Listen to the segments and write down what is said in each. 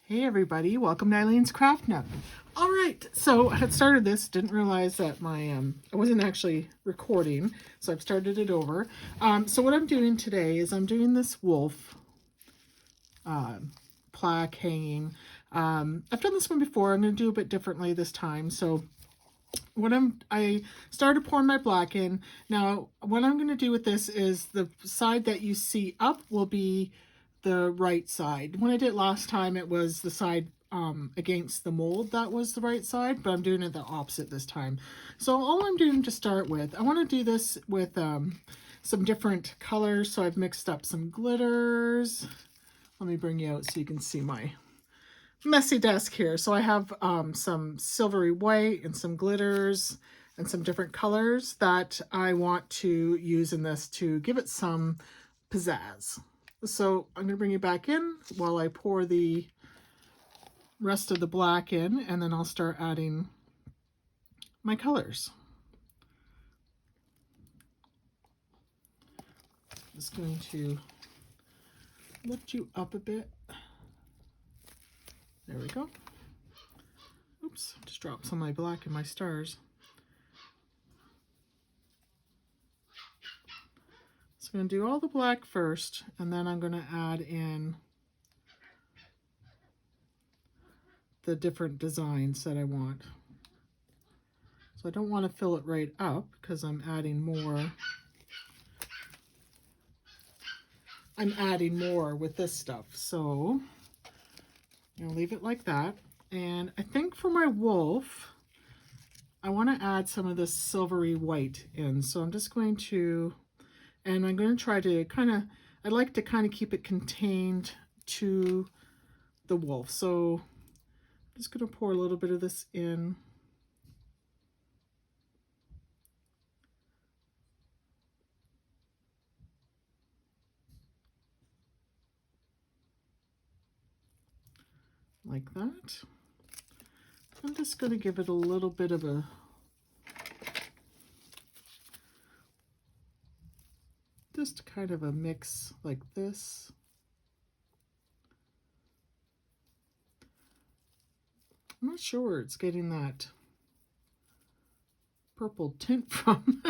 Hey everybody, welcome to Eileen's Craft Nook. All right, so I had started this, didn't realize that I wasn't actually recording, so I've started it over. So what I'm doing today is I'm doing this wolf plaque hanging. I've done this one before. I'm going to do a bit differently this time. So I started pouring my black in. Now, what I'm going to do with this is the side that you see up will be the right side. When I did it last time, it was the side against the mold that was the right side, but I'm doing it the opposite this time. So all I'm doing to start with, I want to do this with some different colors. So I've mixed up some glitters. Let me bring you out so you can see my messy desk here. So I have some silvery white and some glitters and some different colors that I want to use in this to give it some pizzazz. So I'm going to bring you back in while I pour the rest of the black in, and then I'll start adding my colors. Just going to lift you up a bit. There we go. Oops, just dropped some of my black in my stars. So I'm going to do all the black first, and then I'm going to add in the different designs that I want. So I don't want to fill it right up because I'm adding more. I'm adding more with this stuff. So I'm going to leave it like that. And I think for my wolf, I want to add some of this silvery white in. So I'm just going to, and I'm going to try to I'd like to kind of keep it contained to the wolf. So I'm just going to pour a little bit of this in. Like that. I'm just going to give it a little bit of a just kind of a mix like this. I'm not sure where it's getting that purple tint from.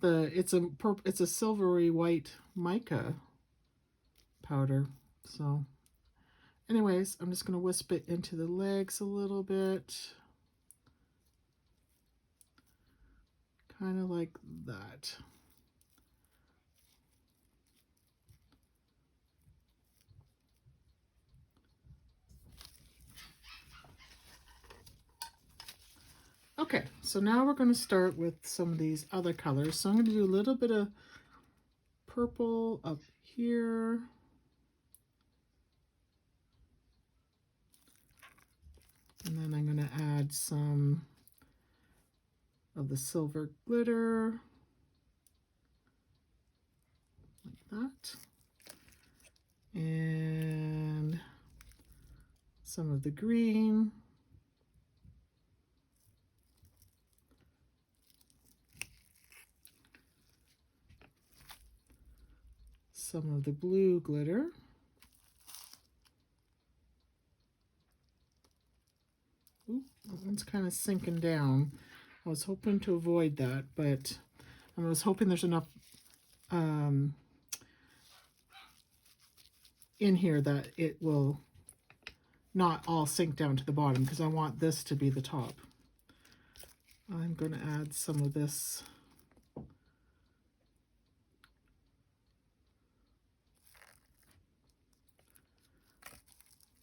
It's a silvery white mica powder. So anyways, I'm just going to wisp it into the legs a little bit. Kind of like that. Okay, so now we're going to start with some of these other colors. So I'm going to do a little bit of purple up here. And then I'm going to add some of the silver glitter, like that. And some of the green. Some of the blue glitter. Ooh, that one's kind of sinking down. I was hoping to avoid that, but I was hoping there's enough in here that it will not all sink down to the bottom, because I want this to be the top. I'm going to add some of this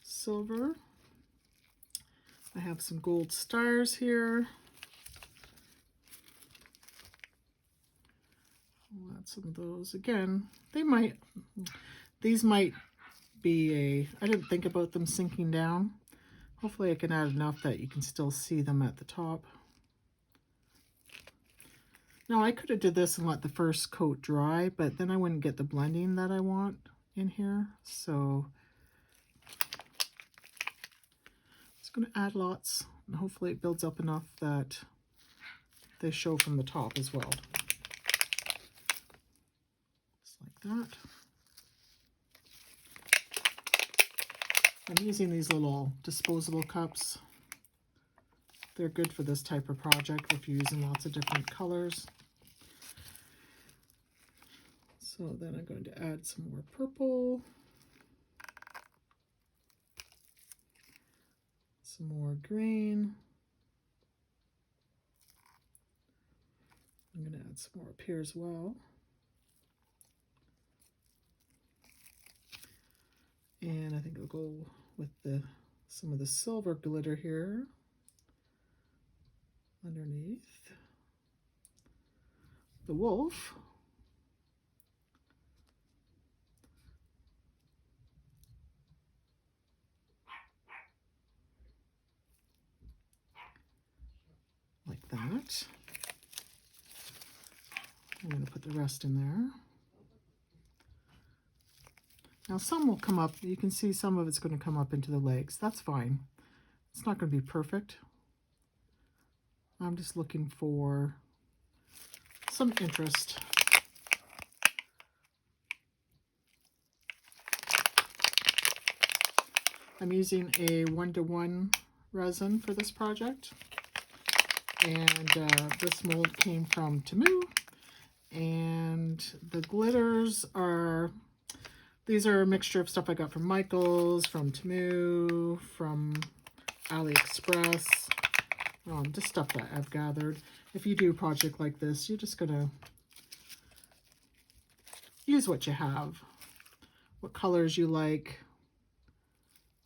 silver. I have some gold stars here. I'll add some of those. Again, these might be I didn't think about them sinking down. Hopefully I can add enough that you can still see them at the top. Now I could have did this and let the first coat dry, but then I wouldn't get the blending that I want in here. So I'm going to add lots, and hopefully it builds up enough that they show from the top as well. Just like that. I'm using these little disposable cups. They're good for this type of project if you're using lots of different colors. So then I'm going to add some more purple, some more green. I'm going to add some more up here as well. And I think I'll go with some of the silver glitter here underneath the wolf. Like that. I'm going to put the rest in there. Now some will come up, you can see some of it's going to come up into the legs. That's fine. It's not going to be perfect. I'm just looking for some interest. I'm using a 1-to-1 resin for this project. And this mold came from Temu. And the glitters are, these are a mixture of stuff I got from Michael's, from Temu, from AliExpress, just stuff that I've gathered. If you do a project like this, you're just gonna use what you have, what colors you like.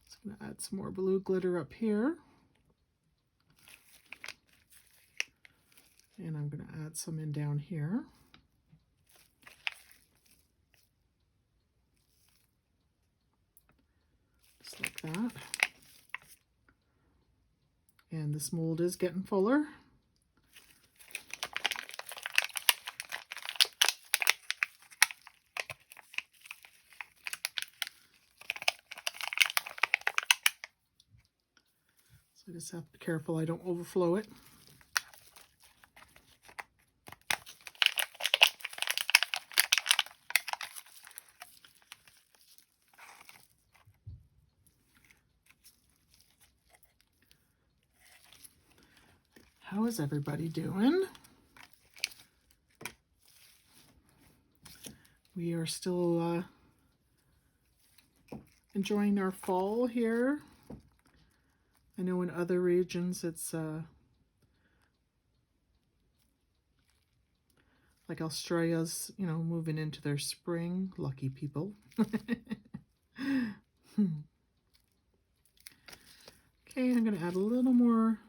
Just gonna add some more blue glitter up here. And I'm gonna add some in down here. Just like that. And this mold is getting fuller. So I just have to be careful I don't overflow it. How is everybody doing? We are still enjoying our fall here. I know in other regions it's like Australia's, moving into their spring. Lucky people. Okay, I'm going to add a little more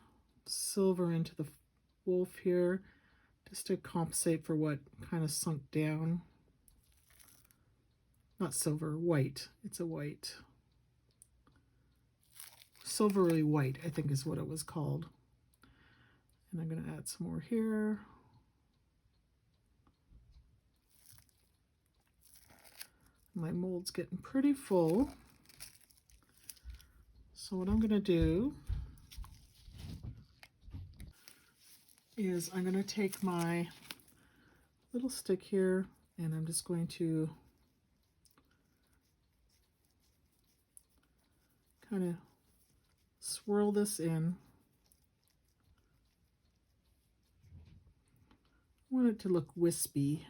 silver into the wolf here just to compensate for what kind of sunk down. Not silver, white. It's a white. Silvery white, I think is what it was called. And I'm going to add some more here. My mold's getting pretty full. So what I'm going to do is I'm going to take my little stick here and I'm just going to kind of swirl this in. I want it to look wispy.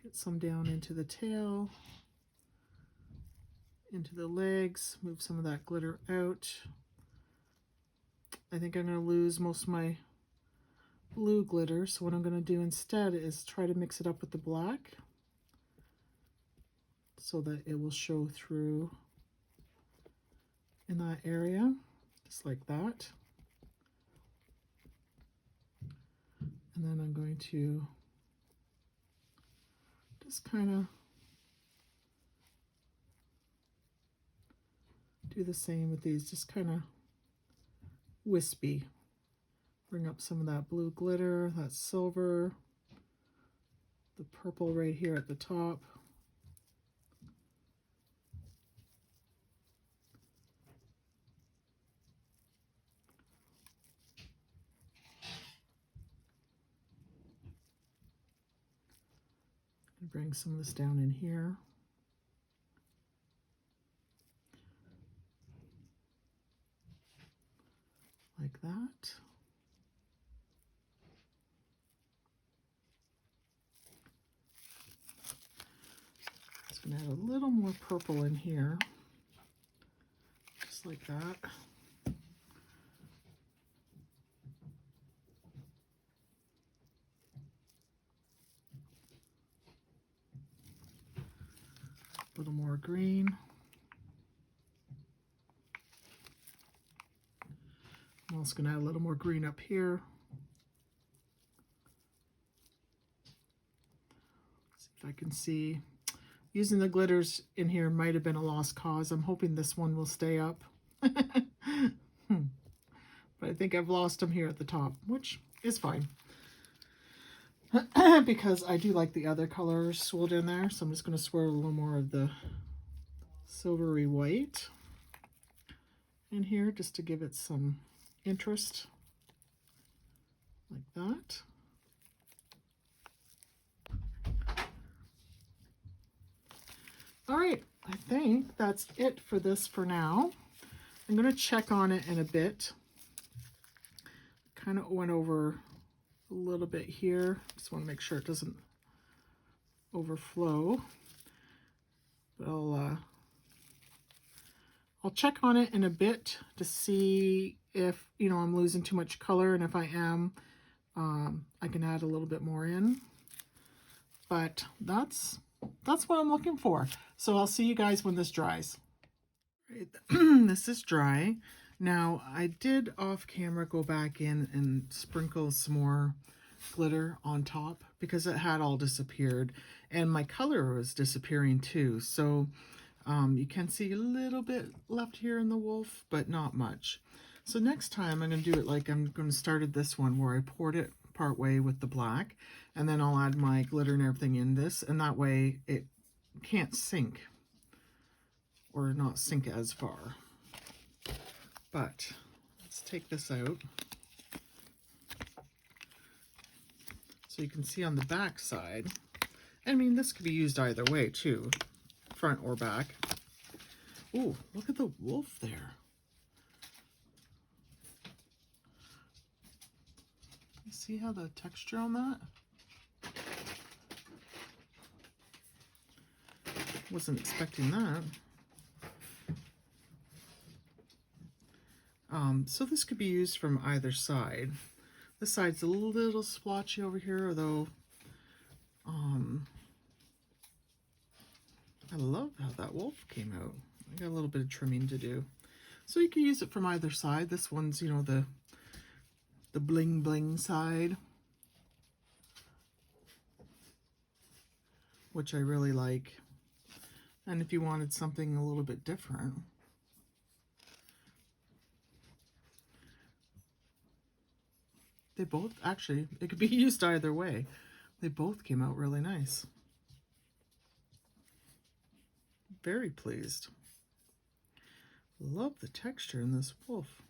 Get some down into the tail, into the legs, move some of that glitter out. I think I'm going to lose most of my blue glitter, so what I'm going to do instead is try to mix it up with the black so that it will show through in that area, just like that. And then I'm going to just kind of do the same with these, just kind of wispy. Bring up some of that blue glitter, that silver, the purple right here at the top. bring some of this down in here. Like that. Just going to add a little more purple in here. Just like that. A little more green. I'm also going to add a little more green up here. See if I can see. Using the glitters in here might have been a lost cause. I'm hoping this one will stay up. But I think I've lost them here at the top, which is fine. Because I do like the other colors swirled in there. So I'm just going to swirl a little more of the silvery white in here just to give it some interest. Like that. All right, I think that's it for this for now. I'm going to check on it in a bit. Kind of went over a little bit here. Just want to make sure it doesn't overflow. But I'll check on it in a bit to see if, you know, I'm losing too much color, and if I am, I can add a little bit more in. But that's what I'm looking for. So I'll see you guys when this dries. Right. This is dry. Now I did off camera go back in and sprinkle some more glitter on top because it had all disappeared and my color was disappearing too. So you can see a little bit left here in the wolf, but not much. So next time I'm going to do it like I'm going to start at this one where I poured it part way with the black, and then I'll add my glitter and everything in this, and that way it can't sink or not sink as far. But let's take this out so you can see on the back side. I mean, this could be used either way too, front or back. Ooh, look at the wolf there. You see how the texture on that? Wasn't expecting that. So this could be used from either side. This side's a little splotchy over here, although I love how that wolf came out. I got a little bit of trimming to do. So you can use it from either side. This one's, you know, the bling bling side, which I really like. And if you wanted something a little bit different, they both, actually, it could be used either way. They both came out really nice. Very pleased. Love the texture in this wolf.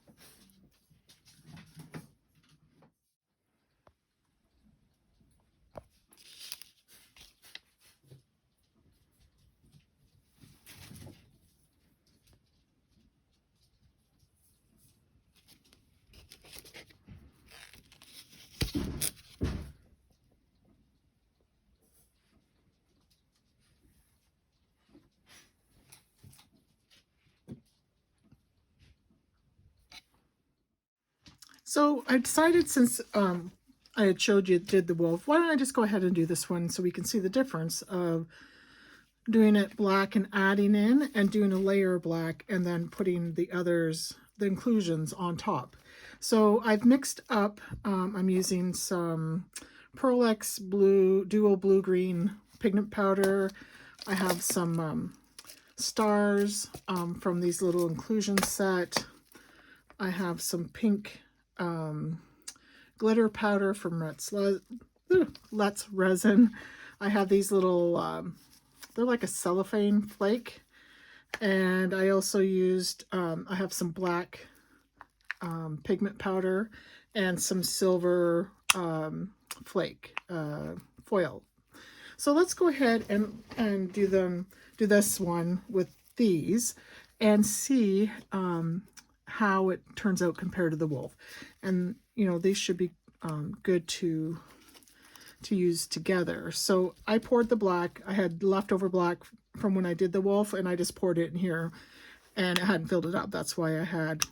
So I decided, since I had showed you did the wolf, why don't I just go ahead and do this one so we can see the difference of doing it black and adding in, and doing a layer of black and then putting the others, the inclusions, on top. So I've mixed up, I'm using some Pearl X blue, dual blue-green pigment powder. I have some stars from these little inclusion set. I have some pink glitter powder from Let's Resin. I have these little, they're like a cellophane flake. And I also used, I have some black pigment powder and some silver flake foil. So let's go ahead and do this one with these and see how it turns out compared to the wolf. And you know, these should be good to use together. So I poured the black. I had leftover black from when I did the wolf, and I just poured it in here, and I hadn't filled it up. That's why I had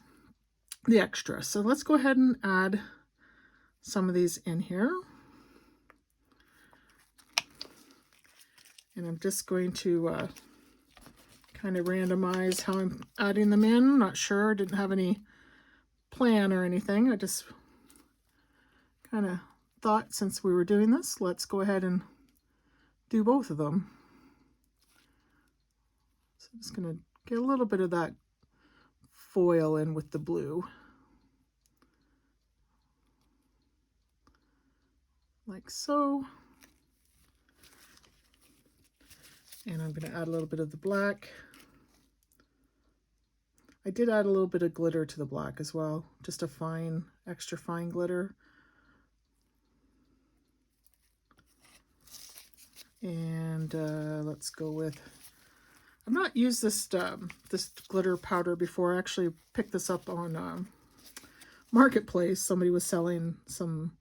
the extra. So let's go ahead and add some of these in here. And I'm just going to kind of randomize how I'm adding them in. Not sure, didn't have any plan or anything. I just kind of thought, since we were doing this, let's go ahead and do both of them. So I'm just going to get a little bit of that foil in with the blue. Like so. And I'm going to add a little bit of the black. I did add a little bit of glitter to the black as well, just a fine, extra fine glitter. And let's go with, I've not used this this glitter powder before. I actually picked this up on Marketplace. Somebody was selling some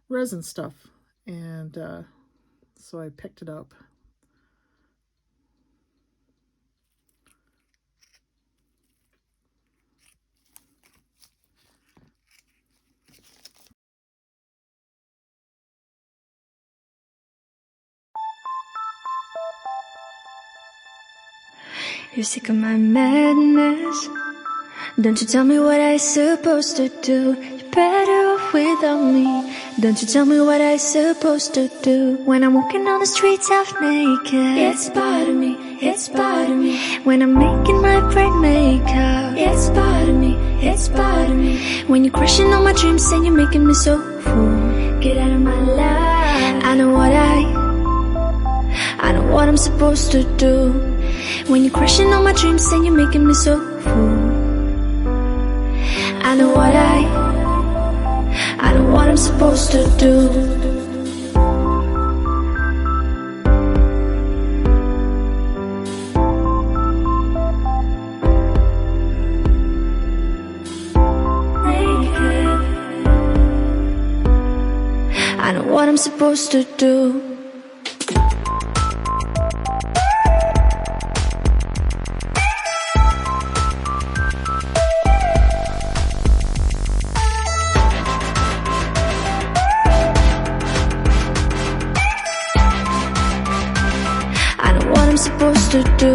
resin stuff, and so I picked it up. You're sick of my madness. Don't you tell me what I supposed to do. You're better off without me. Don't you tell me what I supposed to do. When I'm walking on the streets half naked, it's part of me, it's part of me. When I'm making my brain makeup, it's part of me, it's part of me. When you're crushing on my dreams and you're making me so full, get out of my life. I know what I'm supposed to do. When you're crushing on my dreams and you're making me so full, I know what I'm supposed to do. I know what I'm supposed to do. Supposed to do.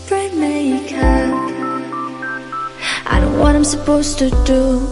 Brain makeup. I know what I'm supposed to do.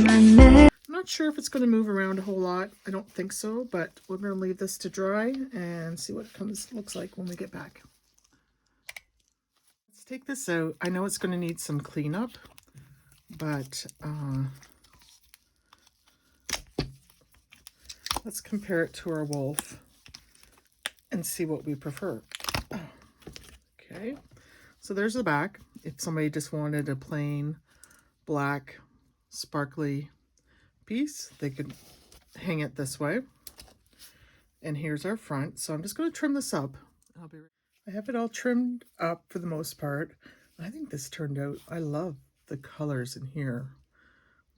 I'm not sure if it's going to move around a whole lot. I don't think so, but we're going to leave this to dry and see what it looks like when we get back. Let's take this out. I know it's going to need some cleanup, but let's compare it to our wolf and see what we prefer. Okay, so there's the back. If somebody just wanted a plain black sparkly piece, they could hang it this way. And here's our front. So I'm just going to trim this up. I have it all trimmed up for the most part. I think this turned out, I love the colors in here.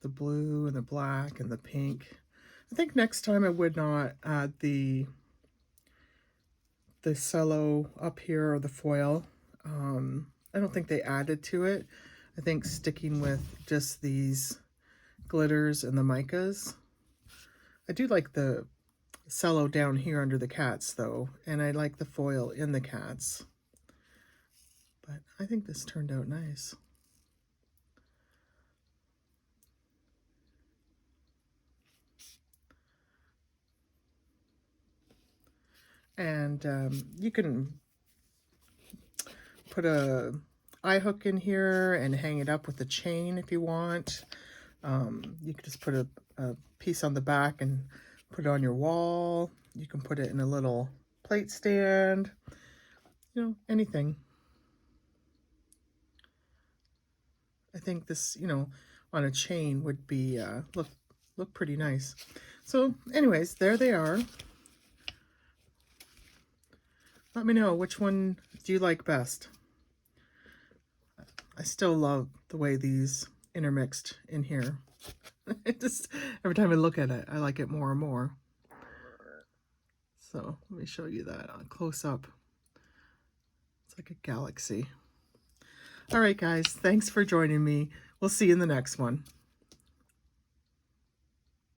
The blue and the black and the pink. I think next time I would not add the cello up here or the foil. I don't think they added to it. I think sticking with just these glitters and the micas. I do like the cello down here under the cats though, and I like the foil in the cats. But I think this turned out nice. And you can put a eye hook in here and hang it up with a chain if you want. You can just put a piece on the back and put it on your wall. You can put it in a little plate stand, you know, anything. I think this, you know, on a chain would be, look pretty nice. So anyways, there they are. Let me know, which one do you like best? I still love the way these intermixed in here. It just, every time I look at it, I like it more and more. So let me show you that on close up. It's like a galaxy. All right, guys, thanks for joining me. We'll see you in the next one.